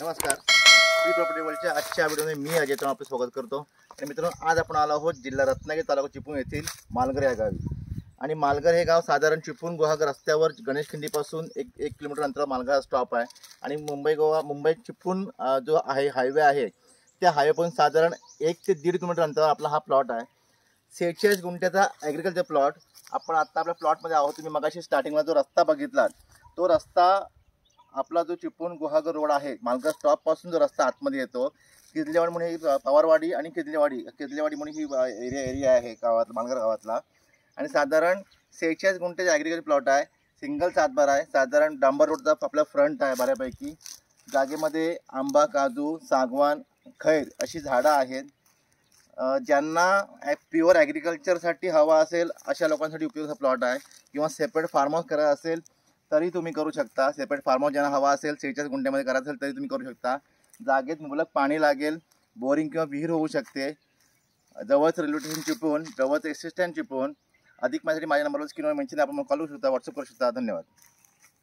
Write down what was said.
नमस्कार, श्री प्रॉपर्टी वर्ल्डच्या आजच्या व्हिडिओमध्ये मी अजय तुम्हाला आपलं स्वागत करतो। आणि मित्रांनो, आज आपण आलो आहोत जिल्हा रत्नागिरी, तालुका चिपळूण येथील मालघर या गावी। आणि मालघर हे गाव साधारण चिपळूण गुहागर रस्त्यावर गणेश खिंडीपासून एक किलोमीटर अंतरावर मालघर स्टॉप आहे। आणि मुंबई चिपळूण जो आहे हायवे आहे, त्या हायवेपासून साधारण 1 ते 1.5 किलोमीटर अंतरावर आपला हा प्लॉट आहे। 46 गुंठ्याचा ॲग्रिकल्चर प्लॉट। आपण आता आपल्या प्लॉटमध्ये आहोत। तुम्ही मगाशी स्टार्टिंगला जो रस्ता बघितला, तो रस्ता आपला जो चिपळूण गुहागर रोड आहे, मालघर स्टॉप पासून जो रस्ता आतमध्ये येतो, किदलेवाडी म्हणून पवारवाडी आणि किदलेवाडी म्हणून ही एरिया आहे गावात, मालघर गावातला। आणि साधारण 46 गुंठ्याचा ॲग्रिकल्चर प्लॉट आहे। सिंगल सातबार आहे। साधारण डांबर रोडचा आपला फ्रंट आहे बऱ्यापैकी। जागेमध्ये आंबा, काजू, सागवान, खैर अशी झाडं आहेत। ज्यांना प्युअर ॲग्रिकल्चरसाठी हवा असेल अशा लोकांसाठी उपयोगाचा प्लॉट आहे। किंवा सेपरेट फार्म हाऊस करायचं असेल तरी तुम्ही करू शकता। सेपरेट फार्म हाऊस ज्यांना हवा असेल 46 गुंठ्यामध्ये करायचं असेल तरी तुम्ही करू शकता। जागेत मुबलक पाणी लागेल, बोरिंग किंवा विहीर होऊ शकते। जवळच रेल्वे स्टेशन चिपळूण, जवळच एस टी स्टँड चिपळूण। अधिक माहिती माझ्या नंबरवर स्क्रीनवर मेन्शन, आपण कॉल करू शकता, व्हॉट्सअप करू शकता। धन्यवाद।